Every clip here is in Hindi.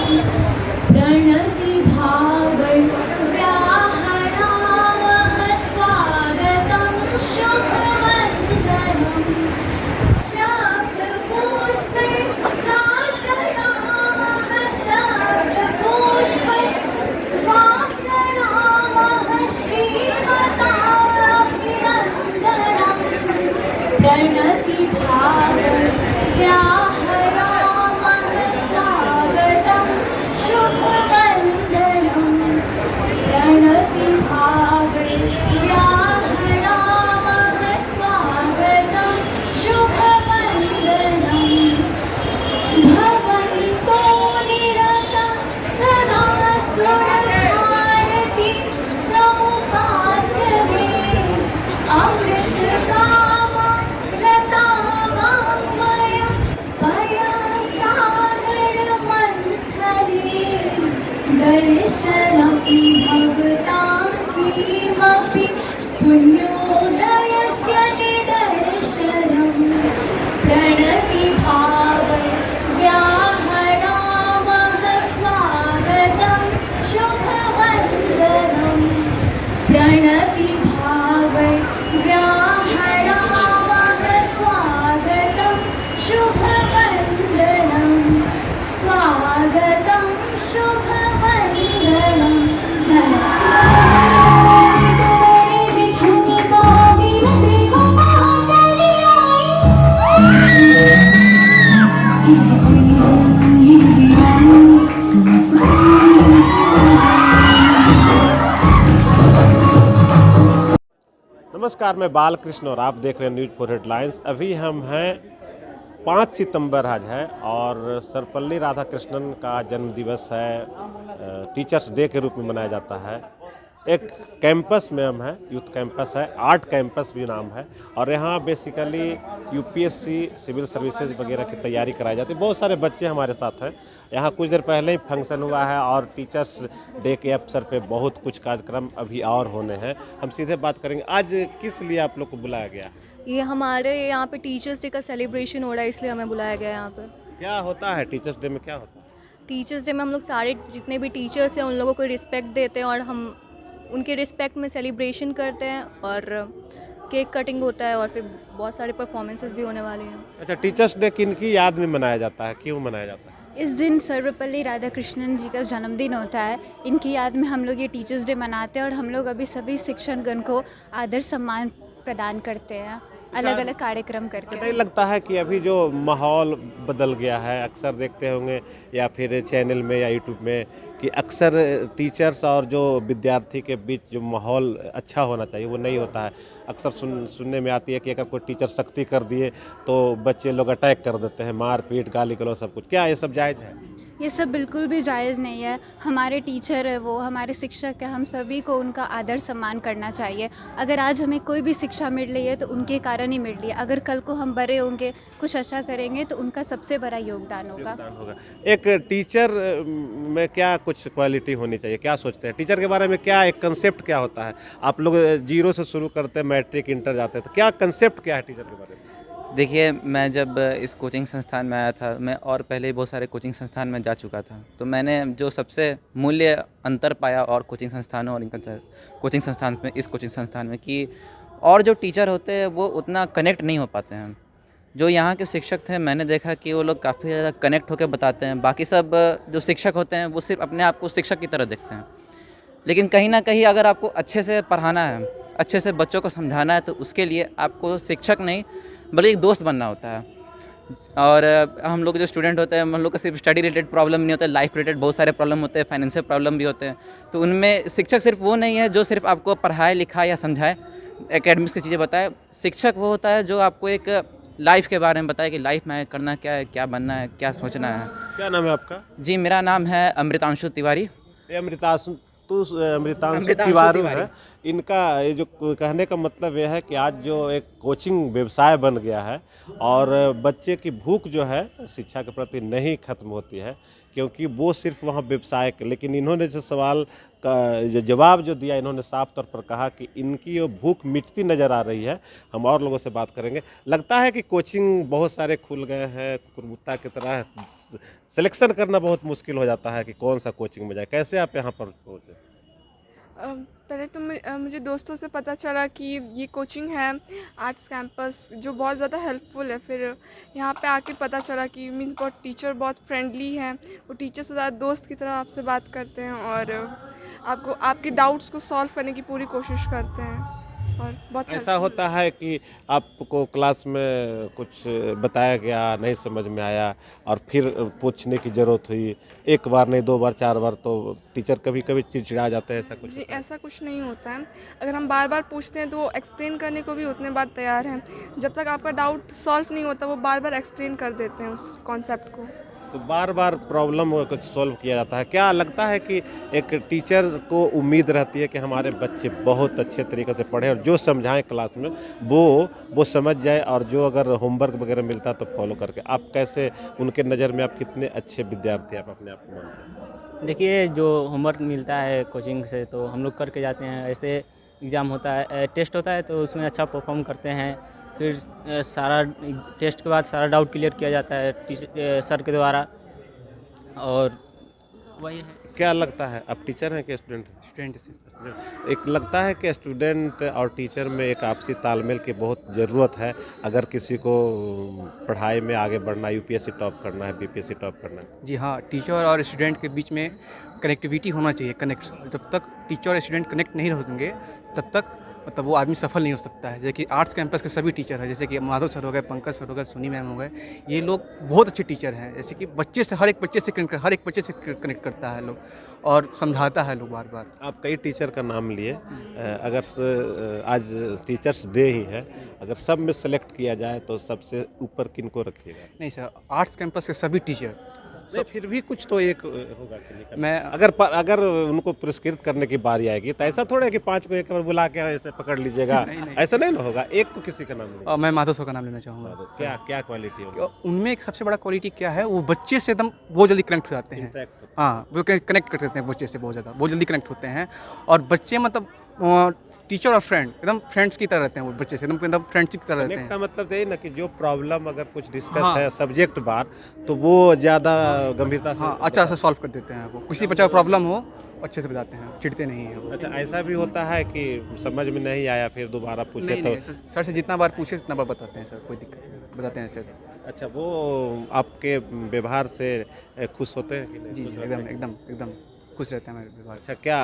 प्रणति भावव्याहरामः स्वागतं शुभवन्दनं शब्दपुष्पै राजरामः शब्दपुष्पै वाचरामः श्रीमतामभिनन्दनं प्रणति भावव्याहरामः स्वागतं शुभवन्दनं प्रणति भावव्याहरामः स्वागतं शुभवन्दनं भवन्तो निरतं सदा सुरभारति समुपासते अमृतकामा रतावाङ्मयं पयसागरमन्थने दर्शनं भवतां किमपि पुण्योदयस्य निदर्शनं प्रणति भावव्याहरामः स्वागतं शुभवन्दनं प्रणति भावव्याहरामः स्वागतं शुभवन्दनं स्वागतं शुभवन्दनं नमस्कार, मैं बालकृष्ण और आप देख रहे हैं न्यूज़ फॉर हेडलाइंस। अभी हम हैं 5 सितंबर आज है और सर्वपल्ली राधाकृष्णन का जन्म दिवस है, टीचर्स डे के रूप में मनाया जाता है। एक कैंपस में हम हैं, यूथ कैंपस है, आर्ट कैंपस भी नाम है और यहाँ बेसिकली यूपीएससी सिविल सर्विसेज वगैरह की तैयारी कराई जाती है। बहुत सारे बच्चे हमारे साथ हैं। यहाँ कुछ देर पहले ही फंक्शन हुआ है और टीचर्स डे के अवसर पे बहुत कुछ कार्यक्रम अभी और होने हैं। हम सीधे बात करेंगे, आज किस लिए आप लोग को बुलाया गया? ये हमारे यहाँ पे टीचर्स डे का सेलिब्रेशन हो रहा है, इसलिए हमें बुलाया गया है यहाँ पे। क्या होता है टीचर्स डे में, क्या होता है? टीचर्स डे में हम लोग सारे जितने भी टीचर्स हैं उन लोगों को रिस्पेक्ट देते हैं और हम उनके रिस्पेक्ट में सेलिब्रेशन करते हैं और केक कटिंग होता है और फिर बहुत सारे परफॉर्मेंसेस भी होने वाले हैं। अच्छा, टीचर्स डे किन की याद में मनाया जाता है, क्यों मनाया जाता है? इस दिन सर्वपल्ली राधाकृष्णन जी का जन्मदिन होता है। इनकी याद में हम लोग ये टीचर्स डे मनाते हैं और हम लोग अभी सभी शिक्षकगण को आदर सम्मान प्रदान करते हैं अलग अलग कार्यक्रम करके। नहीं लगता है कि अभी जो माहौल बदल गया है, अक्सर देखते होंगे या फिर चैनल में या यूट्यूब में कि अक्सर टीचर्स और जो विद्यार्थी के बीच जो माहौल अच्छा होना चाहिए वो नहीं होता है। अक्सर सुनने में आती है कि अगर कोई टीचर सख्ती कर दिए तो बच्चे लोग अटैक कर देते हैं, मार पीट गाली गलौज सब कुछ। क्या ये सब जायज़ है? ये सब बिल्कुल भी जायज़ नहीं है। हमारे टीचर है, वो हमारे शिक्षक है, हम सभी को उनका आदर सम्मान करना चाहिए। अगर आज हमें कोई भी शिक्षा मिल रही है तो उनके कारण ही मिल रही है। अगर कल को हम बड़े होंगे, कुछ अच्छा करेंगे तो उनका सबसे बड़ा योगदान होगा। एक टीचर में क्या कुछ क्वालिटी होनी चाहिए, क्या सोचते हैं? टीचर के बारे में क्या एक कंसेप्ट क्या होता है? आप लोग जीरो से शुरू करते हैं, मैट्रिक इंटर जाते हैं, तो क्या कंसेप्ट क्या है टीचर के बारे में? देखिए, मैं जब इस कोचिंग संस्थान में आया था, मैं और पहले बहुत सारे कोचिंग संस्थान में जा चुका था, तो मैंने जो सबसे मूल्य अंतर पाया और कोचिंग संस्थानों और कोचिंग संस्थान में, इस कोचिंग संस्थान में, कि और जो टीचर होते हैं वो उतना कनेक्ट नहीं हो पाते हैं। जो यहाँ के शिक्षक थे, मैंने देखा कि वो लोग काफ़ी ज़्यादा कनेक्ट होकर बताते हैं। बाकी सब जो शिक्षक होते हैं वो सिर्फ अपने आप को शिक्षक की तरह देखते हैं, लेकिन कहीं ना कहीं अगर आपको अच्छे से पढ़ाना है, अच्छे से बच्चों को समझाना है, तो उसके लिए आपको शिक्षक नहीं बल्कि एक दोस्त बनना होता है। और हम लोग जो स्टूडेंट होते हैं, हम लोग का सिर्फ स्टडी रिलेटेड प्रॉब्लम नहीं होता है, लाइफ रिलेटेड बहुत सारे प्रॉब्लम होते हैं, फाइनेंशियल प्रॉब्लम भी होते हैं। तो उनमें शिक्षक सिर्फ वो नहीं है जो सिर्फ आपको पढ़ाए लिखाए या समझाए, एकेडमिक्स की चीज़ें बताए। शिक्षक वो होता है जो आपको एक लाइफ के बारे में बताए कि लाइफ में करना क्या है, क्या बनना है, क्या सोचना है। क्या नाम है आपका? जी, मेरा नाम है अमृतांशु तिवारी। अमृतांशु तिवारी है। इनका ये जो कहने का मतलब यह है कि आज जो एक कोचिंग व्यवसाय बन गया है और बच्चे की भूख जो है शिक्षा के प्रति नहीं खत्म होती है, क्योंकि वो सिर्फ वहाँ व्यवसाय के, लेकिन इन्होंने जो सवाल का जो जवाब जो दिया, इन्होंने साफ तौर पर कहा कि इनकी वो भूख मिटती नज़र आ रही है। हम और लोगों से बात करेंगे। लगता है कि कोचिंग बहुत सारे खुल गए हैं, कुकुरमुत्ता की तरह सिलेक्शन करना बहुत मुश्किल हो जाता है कि कौन सा कोचिंग में जाए। कैसे आप यहाँ पर पहुँचे? पहले तो मुझे दोस्तों से पता चला कि ये कोचिंग है आर्ट्स कैंपस, जो बहुत ज़्यादा हेल्पफुल है। फिर यहाँ पे आके पता चला कि मीन्स बहुत टीचर बहुत फ्रेंडली हैं, वो टीचर से ज़्यादा दोस्त की तरह आपसे बात करते हैं और आपको आपके डाउट्स को सॉल्व करने की पूरी कोशिश करते हैं और बहुत ऐसा होता है कि आपको क्लास में कुछ बताया गया, नहीं समझ में आया और फिर पूछने की ज़रूरत हुई, एक बार नहीं 2 बार 4 बार, तो टीचर कभी कभी चिड़चिड़ा जाते हैं, ऐसा कुछ? जी, ऐसा कुछ नहीं होता है। अगर हम बार बार पूछते हैं तो वो एक्सप्लेन करने को भी उतने बार तैयार हैं। जब तक आपका डाउट सॉल्व नहीं होता वो बार बार एक्सप्लेन कर देते हैं उस कॉन्सेप्ट को। तो बार बार प्रॉब्लम कुछ सॉल्व किया जाता है। क्या लगता है कि एक टीचर को उम्मीद रहती है कि हमारे बच्चे बहुत अच्छे तरीके से पढ़ें और जो समझाएं क्लास में वो समझ जाए, और जो अगर होमवर्क वगैरह मिलता है तो फॉलो करके? आप कैसे, उनके नज़र में आप कितने अच्छे विद्यार्थी आप अपने आप को मानते हैं? देखिए, जो होमवर्क मिलता है कोचिंग से तो हम लोग करके जाते हैं। ऐसे एग्ज़ाम होता है, टेस्ट होता है तो उसमें अच्छा परफॉर्म करते हैं। फिर सारा टेस्ट के बाद सारा डाउट क्लियर किया जाता है सर के द्वारा, और वही है। क्या लगता है, आप टीचर हैं कि स्टूडेंट? स्टूडेंट से एक लगता है कि स्टूडेंट और टीचर में एक आपसी तालमेल की बहुत ज़रूरत है अगर किसी को पढ़ाई में आगे बढ़ना, यूपीएससी टॉप करना है, बीपीएससी टॉप करना है। जी हाँ, टीचर और स्टूडेंट के बीच में कनेक्टिविटी होना चाहिए। जब तक टीचर और स्टूडेंट कनेक्ट नहीं होंगे तब तक मतलब वो आदमी सफल नहीं हो सकता है। जैसे कि आर्ट्स कैंपस के सभी टीचर हैं, जैसे कि माधव सर हो गए, पंकज सर हो गए, सोनी मैम हो गए, ये लोग बहुत अच्छे टीचर हैं। जैसे कि बच्चे से हर एक बच्चे से कनेक्ट करता है लोग और समझाता है लोग बार बार। आप कई टीचर का नाम लिए, आज टीचर्स डे ही है, अगर सब में सेलेक्ट किया जाए तो सबसे ऊपर किन को रखिएगा? नहीं सर, आर्ट्स कैंपस के सभी टीचर नहीं, फिर भी कुछ तो एक होगा कि मैं अगर उनको पुरस्कृत करने की बारी आएगी तो ऐसा थोड़ा है कि 5 को एक बार बुला के ऐसे पकड़ लीजिएगा, ऐसा नहीं ना होगा। एक को किसी का नाम नहीं। मैं माधव सर का नाम लेना चाहूँगा। क्या क्वालिटी होगी उनमें? एक सबसे बड़ा क्वालिटी क्या है, वो बच्चे से एकदम बहुत जल्दी कनेक्ट हो जाते हैं। हाँ, वो कनेक्ट कर देते हैं बच्चे से, बहुत जल्दी कनेक्ट होते हैं। और बच्चे मतलब टीचर और फ्रेंड एकदम फ्रेंड्स की तरह रहते हैं, वो बच्चे से एकदम फ्रेंडशिप की तरह रहते हैं। का मतलब यही ना कि जो प्रॉब्लम अगर कुछ डिस्कस है सब्जेक्ट बार, तो वो ज़्यादा गंभीरता से, हाँ, अच्छा से सॉल्व कर देते हैं। वो किसी बच्चा प्रॉब्लम हो अच्छे से बताते हैं, चिढ़ते नहीं हैं। अच्छा, ऐसा भी होता है कि समझ में नहीं आया फिर दोबारा पूछे तो? सर से जितना बार पूछे उतना बार बताते हैं सर, कोई दिक्कत नहीं, बताते हैं सर। अच्छा, वो आपके व्यवहार से खुश होते हैं कि नहीं? जी, एकदम खुश रहते हैं हमारे व्यवहार से। अच्छा, क्या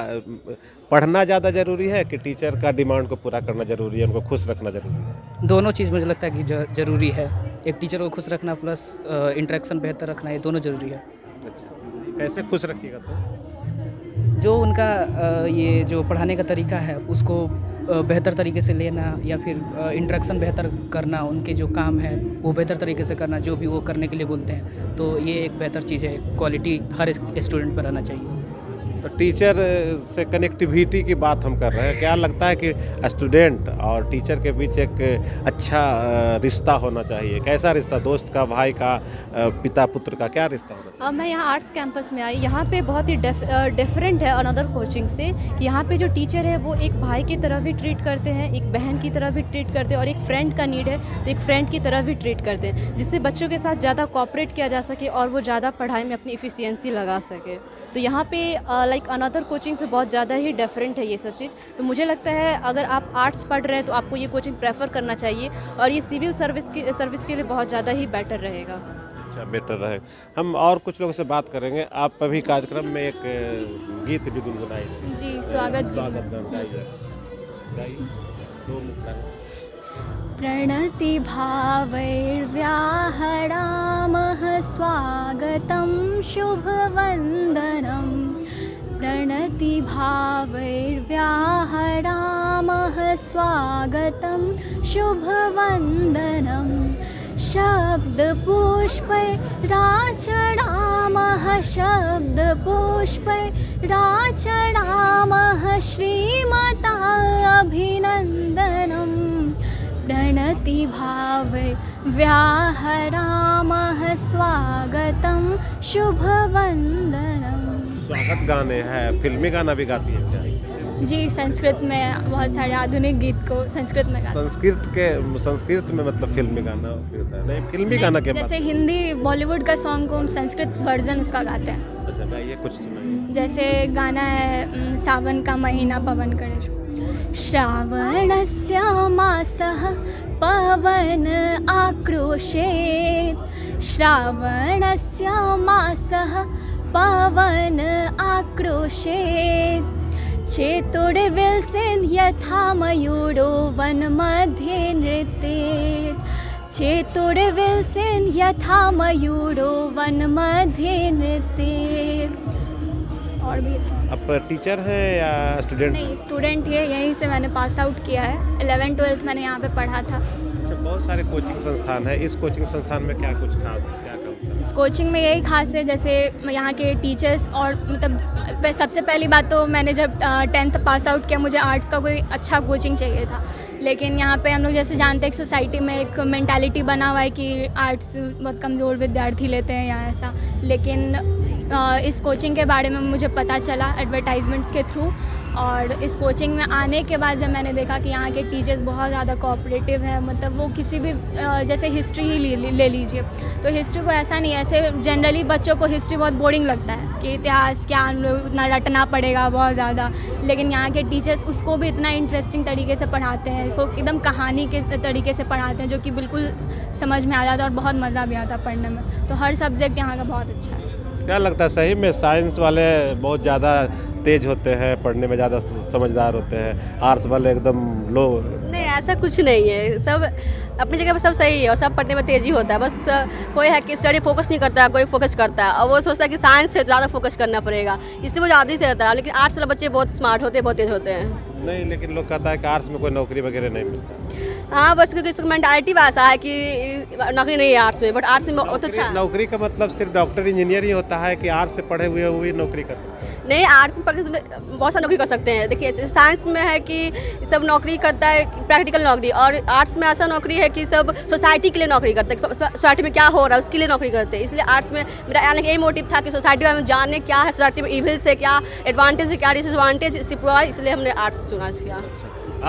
पढ़ना ज़्यादा ज़रूरी है कि टीचर का डिमांड को पूरा करना ज़रूरी है, उनको खुश रखना ज़रूरी है? दोनों चीज़ मुझे लगता है कि ज़रूरी है। एक टीचर को खुश रखना प्लस इंटरेक्शन बेहतर रखना, ये दोनों ज़रूरी है। अच्छा, कैसे खुश रखिएगा तो? जो उनका ये जो पढ़ाने का तरीका है उसको बेहतर तरीके से लेना, या फिर इंटरेक्शन बेहतर करना, उनके जो काम है वो बेहतर तरीके से करना, जो भी वो करने के लिए बोलते हैं, तो ये एक बेहतर चीज़ है। क्वालिटी हर स्टूडेंट पर रहना चाहिए। तो टीचर से कनेक्टिविटी की बात हम कर रहे हैं। क्या लगता है कि स्टूडेंट और टीचर के बीच एक अच्छा रिश्ता होना चाहिए? कैसा रिश्ता, दोस्त का, भाई का, पिता पुत्र का, क्या रिश्ता होना चाहिए? मैं यहाँ आर्ट्स कैंपस में आई। यहाँ पे बहुत ही डिफरेंट है अनदर कोचिंग से, कि यहाँ पे जो टीचर है वो एक भाई की तरह भी ट्रीट करते हैं, एक बहन की तरह भी ट्रीट करते हैं, और एक फ्रेंड का नीड है तो एक फ्रेंड की तरह भी ट्रीट करते हैं, जिससे बच्चों के साथ ज़्यादा कोऑपरेट किया जा सके और वो ज़्यादा पढ़ाई में अपनी इफ़िशियंसी लगा सके। तो यहाँ पे लाइक अनदर कोचिंग से बहुत ज़्यादा ही डिफरेंट है ये सब चीज़। तो मुझे लगता है अगर आप आर्ट्स पढ़ रहे हैं तो आपको ये कोचिंग प्रेफर करना चाहिए, और ये सिविल सर्विस के लिए बहुत ज़्यादा ही बेटर रहेगा। अच्छा, बेटर रहेगा। हम और कुछ लोगों से बात करेंगे। आप अभी कार्यक्रम में एक गीत भी गुनगुनाई जी, स्वागत गाइए 2 मिनट का। प्रणति भावैर्व्याहरामः स्वागतं शुभवन्दनं। प्रणति भावैर्व्याहरामः स्वागतं शुभवन्दनं। शब्दपुष्पैराचरामः शब्दपुष्पैराचरामः श्रीमता अभिनन्दनं। प्रणतिभाव व्याहरामः स्वागतं शुभवन्दनम्। स्वागत गाने हैं, फिल्मी गाना भी गाती है क्या? जी, संस्कृत में बहुत सारे आधुनिक गीत को संस्कृत में गाते संस्कृत में मतलब फिल्मी गाना होता है? नहीं, फिल्मी गाना के जैसे हिंदी बॉलीवुड का सॉन्ग को हम संस्कृत वर्जन उसका गाते हैं। अच्छा, गाइए कुछ सुनाइए। जैसे गाना है सावन का महीना पवन करे। श्रावणस्य मासः पवन आक्रोशेत्, श्रावणस्य मासः पवन आक्रोशेत्, चेतुर्विलसिन् यथा मयूरो वनमध्ये नृत्येत्, चेतुर्विलसिन् यथा मयूरो वनमध्ये नृत्येत्। और भी आप टीचर हैं या स्टूडेंट? नहीं, स्टूडेंट है, यहीं से मैंने पास आउट किया है। 11th-12th मैंने यहाँ पे पढ़ा था। अच्छा, बहुत सारे कोचिंग संस्थान है, इस कोचिंग संस्थान में क्या कुछ खास क्या काम है? इस कोचिंग में यही खास है, जैसे यहाँ के टीचर्स और मतलब सबसे पहली बात तो मैंने जब 10th पास आउट किया मुझे आर्ट्स का कोई अच्छा कोचिंग चाहिए था, लेकिन यहाँ पे हम लोग जैसे जानते हैं एक सोसाइटी में एक मेंटालिटी बना हुआ है कि आर्ट्स बहुत कमज़ोर विद्यार्थी लेते हैं या ऐसा, लेकिन इस कोचिंग के बारे में मुझे पता चला एडवर्टाइजमेंट्स के थ्रू, और इस कोचिंग में आने के बाद जब मैंने देखा कि यहाँ के टीचर्स बहुत ज़्यादा कोऑपरेटिव हैं, मतलब वो किसी भी जैसे हिस्ट्री ही ले लीजिए, तो हिस्ट्री को ऐसा नहीं है, ऐसे जनरली बच्चों को हिस्ट्री बहुत बोरिंग लगता है कि इतिहास क्या उतना रटना पड़ेगा बहुत ज़्यादा, लेकिन यहाँ के टीचर्स उसको भी इतना इंटरेस्टिंग तरीके से पढ़ाते हैं, इसको एकदम कहानी के तरीके से पढ़ाते हैं जो कि बिल्कुल समझ में आ जाता है और बहुत मज़ा भी आता है पढ़ने में। तो हर सब्जेक्ट यहाँ का बहुत अच्छा है। क्या लगता है सही में साइंस वाले बहुत ज़्यादा तेज होते हैं, पढ़ने में ज़्यादा समझदार होते हैं, आर्ट्स वाले एकदम लो? नहीं, ऐसा कुछ नहीं है, सब अपनी जगह पर सब सही है और सब पढ़ने में तेज़ी होता है। बस कोई है कि स्टडी फोकस नहीं करता है, कोई फोकस करता है और वो सोचता है कि साइंस से ज़्यादा फोकस करना पड़ेगा, इसलिए वो ज़्यादा से रहता है। लेकिन आर्ट्स वाले बच्चे बहुत स्मार्ट होते हैं, बहुत तेज़ होते हैं। नहीं, लेकिन लोग कहता है कि आर्ट्स में कोई नौकरी वगैरह नहीं मिलता। हाँ, बस क्योंकि इसका मेंटालिटी वैसा है कि नौकरी नहीं है आर्ट्स में, बट आर्ट्स में बहुत अच्छा है। नौकरी का मतलब सिर्फ डॉक्टर इंजीनियर ही होता है कि आर्ट्स से पढ़े हुए नौकरी करते हैं? नहीं, आर्ट्स में पढ़ के बहुत सारी नौकरी कर सकते हैं। देखिए, साइंस में है कि सब नौकरी करता है प्रैक्टिकल नौकरी, और आर्ट्स में ऐसा नौकरी है कि सब सोसाइटी के लिए नौकरी करते हैं, सोसाइटी में क्या हो रहा है उसके लिए नौकरी करते हैं। इसलिए आर्ट्स में मेरा यही मोटिव था कि सोसाइटी के बारे में जानने क्या है, सोसाइटी में इविल्स है क्या, एडवांटेज है क्या, डिसएडवांटेज, इसलिए हमने आर्ट्स चुना किया।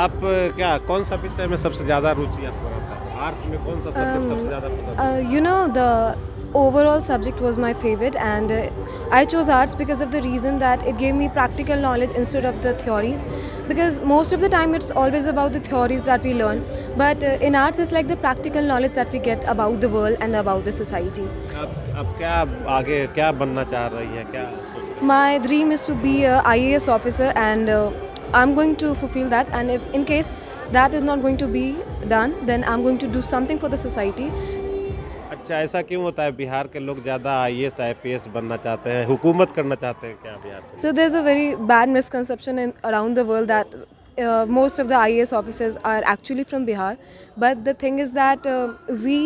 आप क्या कौन सा विषय में सबसे ज़्यादा रुचि आपको रहता है? आर्ट्स में कौन सा सब्जेक्ट सबसे ज़्यादा पसंद है? You know, the overall subject was my favorite, and I chose arts because of the reason that it gave me practical knowledge instead of the theories, because most of the time it's always about the theories that we learn, but in arts it's like the practical knowledge that we get about the world and about the society. अब क्या आगे क्या बनना चाह रही है, क्या सोच रही हैं? My dream is to be a IAS officer, and I'm going to fulfill that, and if in case that is not going to be done, then I'm going to do something for the society. अच्छा, ऐसा क्यों होता है? बिहार के लोग ज़्यादा IAS IPS बनना चाहते हैं, हुकूमत करना चाहते हैं क्या बिहार के? So there's a very bad misconception around the world that most of the IAS officers are actually from Bihar, but the thing is that we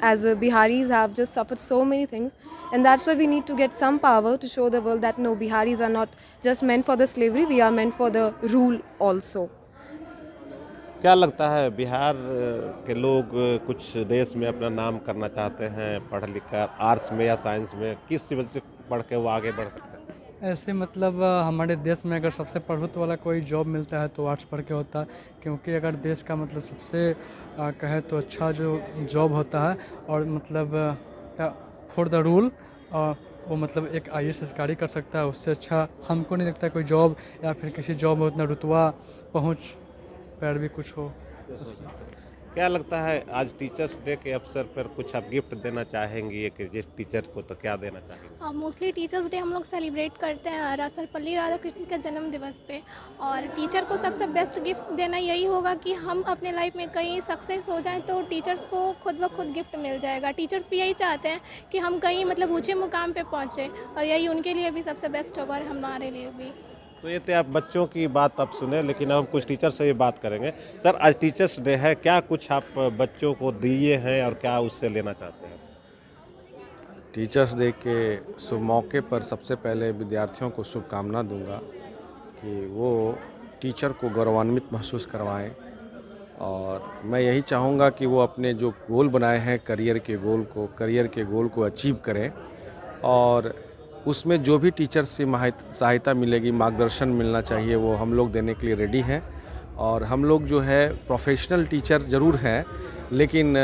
as Biharis have just suffered so many things, and that's why we need to get some power to show the world that no, Biharis are not just meant for the slavery, we are meant for the rule also. क्या लगता है बिहार के लोग कुछ देश में अपना नाम करना चाहते हैं पढ़ लिख कर, आर्ट्स में या साइंस में, किस वजह से पढ़ के वो आगे बढ़ सकते हैं? ऐसे मतलब हमारे देश में अगर सबसे प्रभुत्व वाला कोई जॉब मिलता है तो आर्ट्स पढ़ के होता है, क्योंकि अगर देश का मतलब सबसे कहे तो अच्छा जो जॉब होता है और मतलब फॉर द रूल, वो मतलब एक IAS अधिकारी कर सकता है, उससे अच्छा हमको नहीं लगता कोई जॉब या फिर किसी जॉब में उतना रुतबा पहुँच पैर भी कुछ हो। क्या लगता है आज टीचर्स डे के अवसर पर कुछ आप गिफ्ट देना चाहेंगी कि जिस टीचर को, तो क्या देना चाहेंगे? मोस्टली टीचर्स डे हम लोग सेलिब्रेट करते हैं सर्वपल्ली राधाकृष्णन के जन्म दिवस पे, और टीचर को सबसे बेस्ट गिफ्ट देना यही होगा कि हम अपने लाइफ में कहीं सक्सेस हो जाएं तो टीचर्स को खुद ब खुद गिफ्ट मिल जाएगा। टीचर्स भी यही चाहते हैं कि हम कहीं मतलब ऊँचे मुकाम पे पहुँचे, और यही उनके लिए भी सबसे बेस्ट होगा और हमारे लिए भी। तो ये तो आप बच्चों की बात आप सुने, लेकिन अब हम कुछ टीचर से भी बात करेंगे। सर, आज टीचर्स डे है, क्या कुछ आप बच्चों को दिए हैं और क्या उससे लेना चाहते हैं? टीचर्स डे के शुभ मौके पर सबसे पहले विद्यार्थियों को शुभकामना दूंगा कि वो टीचर को गौरवान्वित महसूस करवाएं और मैं यही चाहूँगा कि वो अपने जो गोल बनाए हैं करियर के गोल को अचीव करें, और उसमें जो भी टीचर से सहायता मिलेगी, मार्गदर्शन मिलना चाहिए, वो हम लोग देने के लिए रेडी हैं। और हम लोग जो है प्रोफेशनल टीचर ज़रूर हैं, लेकिन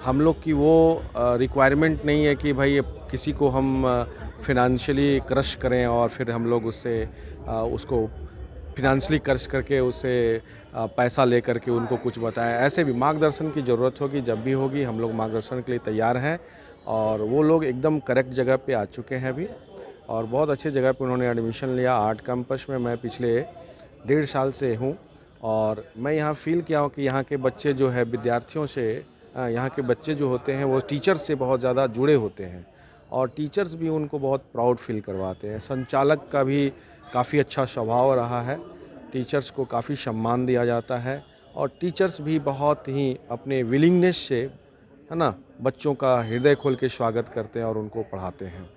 हम लोग की वो रिक्वायरमेंट नहीं है कि भाई किसी को हम फिनंशियली क्रश करें और फिर हम लोग उसको फिनंशियली क्रश करके उससे पैसा ले करके उनको कुछ बताएं। ऐसे भी मार्गदर्शन की ज़रूरत होगी, जब भी होगी हम लोग मार्गदर्शन के लिए तैयार हैं। और वो लोग एकदम करेक्ट जगह पे आ चुके हैं अभी, और बहुत अच्छी जगह पे उन्होंने एडमिशन लिया आर्ट कैंपस में। मैं पिछले 1.5 साल से हूँ और मैं यहाँ फील किया हूँ कि यहाँ के बच्चे जो है विद्यार्थियों से, यहाँ के बच्चे जो होते हैं वो टीचर्स से बहुत ज़्यादा जुड़े होते हैं, और टीचर्स भी उनको बहुत प्राउड फील करवाते हैं। संचालक का भी काफ़ी अच्छा स्वभाव रहा है, टीचर्स को काफ़ी सम्मान दिया जाता है, और टीचर्स भी बहुत ही अपने विलिंगनेस से, है ना, बच्चों का हृदय खोल के स्वागत करते हैं और उनको पढ़ाते हैं।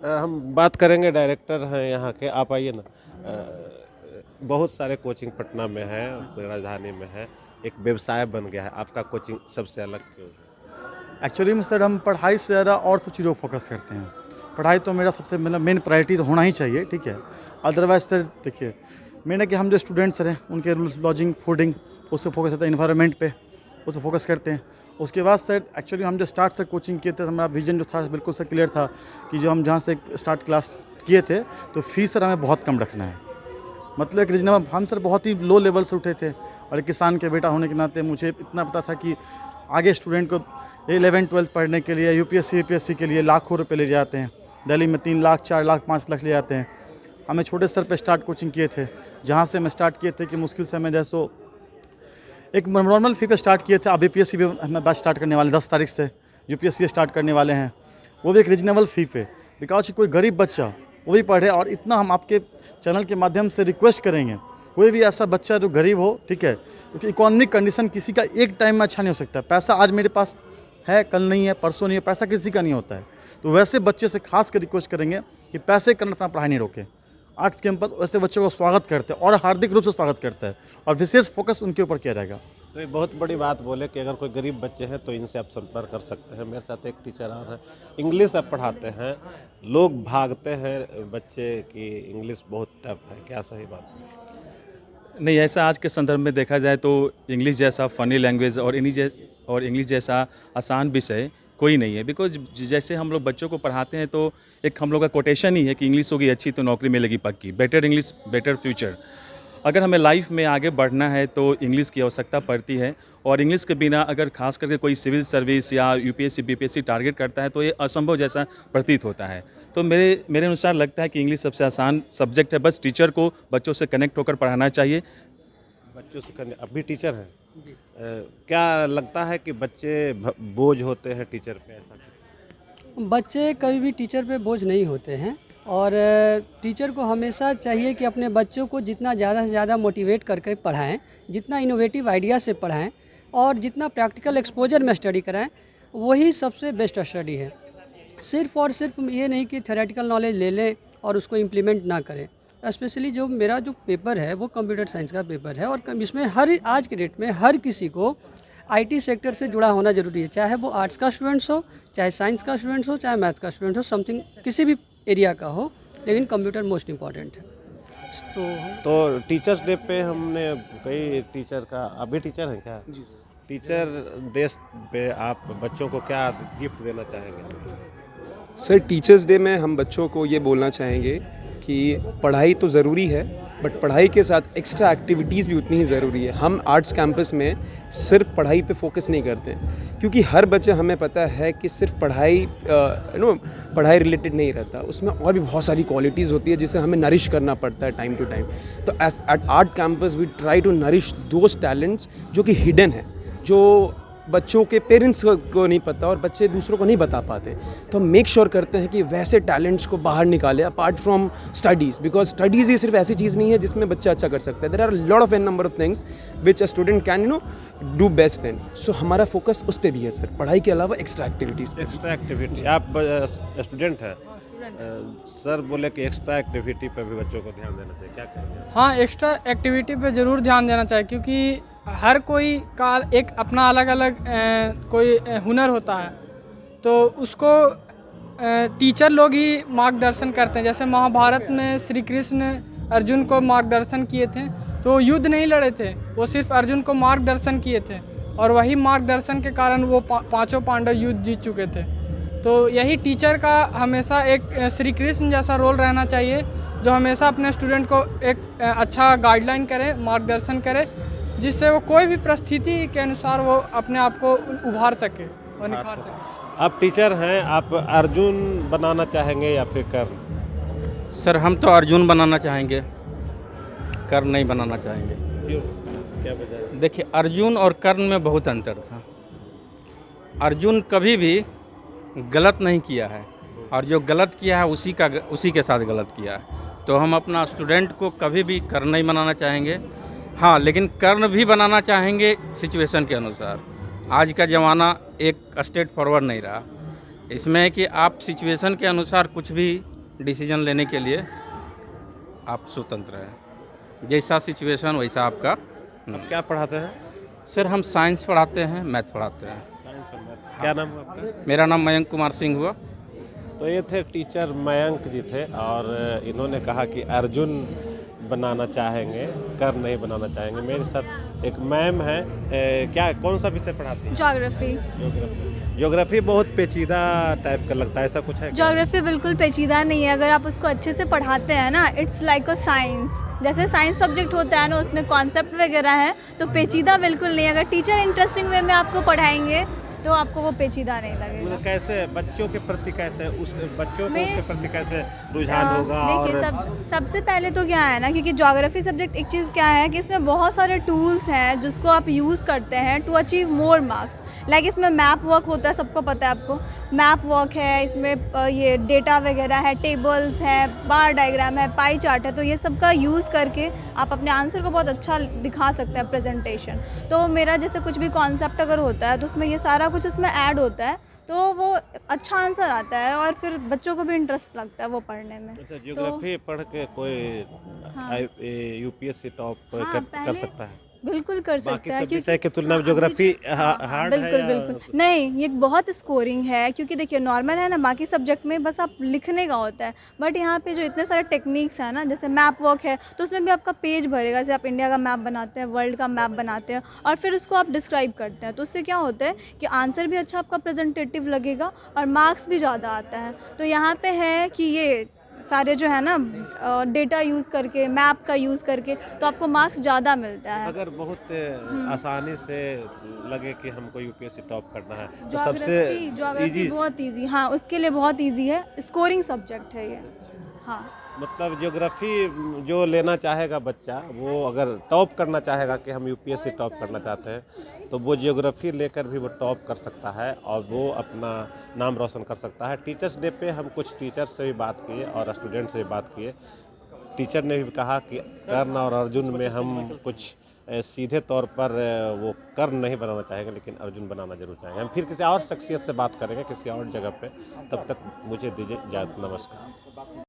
हम बात करेंगे, डायरेक्टर हैं यहाँ के, आप आइए ना। बहुत सारे कोचिंग पटना में है, राजधानी में है, एक व्यवसाय बन गया है, आपका कोचिंग सबसे अलग क्यों है? एक्चुअली में सर हम पढ़ाई से ज़्यादा और सब चीज़ों को फोकस करते हैं। पढ़ाई तो मेरा सबसे मतलब मेन प्रायोरिटी तो होना ही चाहिए, ठीक है। अदरवाइज सर देखिए, मेन है कि हम जो स्टूडेंट्स हैं उनके रूल्स, लॉजिंग, फूडिंग, उससे फोकस करते हैं, इन्वायरमेंट पे उससे फोकस करते हैं। उसके बाद सर एक्चुअली हम जो स्टार्ट से कोचिंग किए थे, हमारा विजन जो था बिल्कुल सर क्लियर था कि जो हम जहाँ से स्टार्ट क्लास किए थे तो फीस सर हमें बहुत कम रखना है, मतलब एक रीजनेबल। हम सर बहुत ही लो लेवल से उठे थे, और एक किसान के बेटा होने के नाते मुझे इतना पता था कि आगे स्टूडेंट को 11-12 पढ़ने के लिए यूपीएससी के लिए लाखों रुपए ले जाते हैं। दिल्ली में 3 लाख, 4 लाख, 5 लाख ले जाते हैं। हमें छोटे स्तर पे स्टार्ट कोचिंग किए थे, जहाँ से हम स्टार्ट किए थे कि मुश्किल से हमें जैसो एक नॉर्मल फी पे स्टार्ट किए थे। अब यूपीएससी भी हमें बैच स्टार्ट करने वाले 10 तारीख से यूपीएससी स्टार्ट करने वाले हैं, वो भी एक रीजनेबल फ़ी पे, बिकॉज कोई गरीब बच्चा वो भी पढ़े। और इतना हम आपके चैनल के माध्यम से रिक्वेस्ट करेंगे, कोई भी ऐसा बच्चा जो गरीब हो, ठीक है, क्योंकि इकोनॉमिक कंडीशन किसी का एक टाइम में अच्छा नहीं हो सकता। पैसा आज मेरे पास है, कल नहीं है, परसों नहीं है, पैसा किसी का नहीं होता है। तो वैसे बच्चे से खास कर रिक्वेस्ट करेंगे कि पैसे करना अपना पढ़ाई नहीं रोके। आर्ट्स कैंपस वैसे बच्चों को स्वागत करते हैं और हार्दिक रूप से स्वागत करता है, और विशेष फोकस उनके ऊपर किया जाएगा। तो ये बहुत बड़ी बात बोले कि अगर कोई गरीब बच्चे हैं तो इनसे आप संपर्क कर सकते हैं। मेरे साथ एक टीचर और है, इंग्लिश आप पढ़ाते हैं, लोग भागते हैं बच्चे की इंग्लिश बहुत टफ है, क्या सही बात है? नहीं, ऐसा आज के संदर्भ में देखा जाए तो इंग्लिश जैसा फ़नी लैंग्वेज और इंग्लिश जैसा आसान विषय कोई नहीं है। बिकॉज जैसे हम लोग बच्चों को पढ़ाते हैं तो एक हम लोग का कोटेशन ही है कि इंग्लिश होगी अच्छी तो नौकरी मिलेगी पक्की, बेटर इंग्लिश बेटर फ्यूचर। अगर हमें लाइफ में आगे बढ़ना है तो इंग्लिश की आवश्यकता पड़ती है, और इंग्लिश के बिना अगर खास करके कोई सिविल सर्विस या यूपीएससी बीपीएससी टारगेट करता है तो ये असंभव जैसा प्रतीत होता है। तो मेरे अनुसार लगता है कि इंग्लिश सबसे आसान सब्जेक्ट है, बस टीचर को बच्चों से कनेक्ट होकर पढ़ाना चाहिए। बच्चों से कनेक्ट, अभी टीचर हैं, क्या लगता है कि बच्चे बोझ होते हैं टीचर पे? ऐसा बच्चे कभी भी टीचर पे बोझ नहीं होते हैं, और टीचर को हमेशा चाहिए कि अपने बच्चों को जितना ज़्यादा से ज़्यादा मोटिवेट करके पढ़ाएं, जितना इनोवेटिव आइडिया से पढ़ाएं और जितना प्रैक्टिकल एक्सपोजर में स्टडी कराएं, वही सबसे बेस्ट स्टडी है। सिर्फ और सिर्फ ये नहीं कि थ्योरेटिकल नॉलेज ले लें और उसको इम्प्लीमेंट ना करें। स्पेशली जो मेरा जो पेपर है वो कंप्यूटर साइंस का पेपर है, और इसमें आज के डेट में हर किसी को आईटी सेक्टर से जुड़ा होना ज़रूरी है, चाहे वो आर्ट्स का स्टूडेंट्स हो, चाहे साइंस का स्टूडेंट्स हो, चाहे मैथ्स का स्टूडेंट हो, समथिंग किसी भी एरिया का हो, लेकिन कंप्यूटर मोस्ट इम्पॉर्टेंट है। तो टीचर्स डे पे हमने कई टीचर का, अभी टीचर हैं क्या? जी सर। टीचर डे पे आप बच्चों को क्या गिफ्ट देना चाहेंगे? सर, टीचर्स डे में हम बच्चों को ये बोलना चाहेंगे कि पढ़ाई तो ज़रूरी है, बट पढ़ाई के साथ एक्स्ट्रा एक्टिविटीज़ भी उतनी ही ज़रूरी है। हम आर्ट्स कैंपस में सिर्फ पढ़ाई पे फोकस नहीं करते, क्योंकि हर बच्चा, हमें पता है कि सिर्फ पढ़ाई पढ़ाई रिलेटेड नहीं रहता, उसमें और भी बहुत सारी क्वालिटीज़ होती है जिसे हमें नरिश करना पड़ता है टाइम टू टाइम। तो at art campus we try to nourish those talents जो कि हिडन है, जो बच्चों के पेरेंट्स को नहीं पता और बच्चे दूसरों को नहीं बता पाते। तो हम मेक श्योर करते हैं कि वैसे टैलेंट्स को बाहर निकालें apart from studies, because studies ही सिर्फ ऐसी चीज़ नहीं है जिसमें बच्चा अच्छा कर सकता है। There are lot of an number of things which a student can do best in. So हमारा फोकस उस पर भी है सर, पढ़ाई के अलावा एक्स्ट्रा एक्टिविटीज़। Extra activity. आप स्टूडेंट हैं? सर बोले कि एक्स्ट्रा एक्टिविटी पर भी बच्चों को ध्यान देना चाहिए, क्या करेंगे? हाँ, एक्स्ट्रा एक्टिविटी पे ज़रूर ध्यान देना चाहिए, क्योंकि हर कोई का एक अपना अलग अलग कोई हुनर होता है, तो उसको टीचर लोग ही मार्गदर्शन करते हैं। जैसे महाभारत में श्री कृष्ण अर्जुन को मार्गदर्शन किए थे, तो युद्ध नहीं लड़े थे, वो सिर्फ अर्जुन को मार्गदर्शन किए थे, और वही मार्गदर्शन के कारण वो पांचों पांडव युद्ध जीत चुके थे। तो यही टीचर का हमेशा एक श्री कृष्ण जैसा रोल रहना चाहिए, जो हमेशा अपने स्टूडेंट को एक अच्छा गाइडलाइन करे, मार्गदर्शन करे, जिससे वो कोई भी परिस्थिति के अनुसार वो अपने आप को उभार सके और निखार सके। आप टीचर हैं, आप अर्जुन बनाना चाहेंगे या फिर कर्ण? सर हम तो अर्जुन बनाना चाहेंगे, कर्ण नहीं बनाना चाहेंगे। क्यों, क्या वजह? देखिए, अर्जुन और कर्ण में बहुत अंतर था। अर्जुन कभी भी गलत नहीं किया है, और जो गलत किया है उसी के साथ गलत किया है। तो हम अपना स्टूडेंट को कभी भी कर्ण नहीं बनाना चाहेंगे। हाँ, लेकिन कर्ण भी बनाना चाहेंगे सिचुएशन के अनुसार। आज का ज़माना एक स्ट्रेट फॉरवर्ड नहीं रहा, इसमें है कि आप सिचुएशन के अनुसार कुछ भी डिसीजन लेने के लिए आप स्वतंत्र हैं, जैसा सिचुएशन वैसा आपका। आप क्या पढ़ाते हैं? सर हम साइंस पढ़ाते हैं, मैथ पढ़ाते हैं। साइंस और मैथ। क्या नाम है आपका? मेरा नाम मयंक कुमार सिंह हुआ। तो ये थे टीचर मयंक जी थे, और इन्होंने कहा कि अर्जुन बनाना चाहेंगे, कर्ण नहीं बनाना चाहेंगे। मेरे साथ एक मैम है, क्या कौन सा विषय पढ़ाती हैं? ज्योग्राफी। ज्योग्राफी बहुत पेचीदा टाइप का लगता है, ऐसा कुछ है? ज्योग्राफी बिल्कुल पेचीदा नहीं है, अगर आप उसको अच्छे से पढ़ाते हैं ना, इट्स लाइक अ साइंस। जैसे साइंस सब्जेक्ट होता है ना, उसमें कॉन्सेप्ट वगैरह है, तो पेचीदा बिल्कुल नहीं है। अगर टीचर इंटरेस्टिंग वे में आपको पढ़ाएंगे तो आपको वो पेचीदा नहीं लगेगा। मतलब कैसे बच्चों के प्रति कैसे बच्चों को उसके प्रति कैसे रुझान होगा? देखिए, सबसे पहले तो क्या है ना, क्योंकि ज्योग्राफी सब्जेक्ट एक चीज़ क्या है कि इसमें बहुत सारे टूल्स हैं जिसको आप यूज़ करते हैं to achieve more marks. Like इसमें मैप वर्क होता है, सबको पता है आपको, मैप वर्क है, इसमें ये डेटा वगैरह है, टेबल्स है, बार डायग्राम है, पाई चार्ट है, तो ये सब का यूज़ करके आप अपने आंसर को बहुत अच्छा दिखा सकते हैं प्रेजेंटेशन। तो मेरा जैसे कुछ भी कॉन्सेप्ट अगर होता है तो उसमें ये सारा कुछ उसमें ऐड होता है, तो वो अच्छा आंसर आता है, और फिर बच्चों को भी इंटरेस्ट लगता है वो पढ़ने में। ज्योग्राफी पढ़ के कोई यूपीएससी टॉप कर सकता है? बिल्कुल कर सकता है, विषय की तुलना में ज्योग्राफी हार्ड है? बिल्कुल नहीं, ये बहुत स्कोरिंग है, क्योंकि देखिए नॉर्मल है ना, बाकी सब्जेक्ट में बस आप लिखने का होता है, बट यहाँ पे जो इतने सारे टेक्निक्स हैं ना, जैसे मैप वर्क है, तो उसमें भी आपका पेज भरेगा। जैसे आप इंडिया का मैप बनाते हैं, वर्ल्ड का मैप बनाते हैं, और फिर उसको आप डिस्क्राइब करते हैं, तो उससे क्या होता है कि आंसर भी अच्छा आपका प्रेजेंटेटिव लगेगा और मार्क्स भी ज़्यादा आता है। तो यहाँ पर है कि ये सारे जो है ना डेटा यूज़ करके, मैप का यूज़ करके, तो आपको मार्क्स ज़्यादा मिलता है। अगर बहुत आसानी से लगे कि हमको यूपीएससी टॉप करना है, तो सबसे ज्योग्राफी बहुत इजी, हाँ उसके लिए बहुत इजी है, स्कोरिंग सब्जेक्ट है ये। हाँ, मतलब ज्योग्राफी जो लेना चाहेगा बच्चा, वो अगर टॉप करना चाहेगा कि हम यूपीएससी टॉप करना चाहते हैं, तो वो ज्योग्राफी लेकर भी वो टॉप कर सकता है और वो अपना नाम रोशन कर सकता है। टीचर्स डे पे हम कुछ टीचर्स से भी बात किए और स्टूडेंट से भी बात किए। टीचर ने भी कहा कि कर्ण और अर्जुन में हम कुछ सीधे तौर पर वो कर्ण नहीं बनाना चाहेंगे, लेकिन अर्जुन बनाना जरूर चाहेंगे। हम फिर किसी और शख्सियत से बात करेंगे किसी और जगह पे, तब तक मुझे दीजिए इजाज़त, नमस्कार।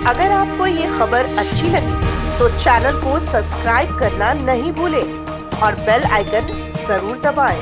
अगर आपको ये खबर अच्छी लगी तो चैनल को सब्सक्राइब करना नहीं भूलें और बेल आइकन जरूर दबाएं।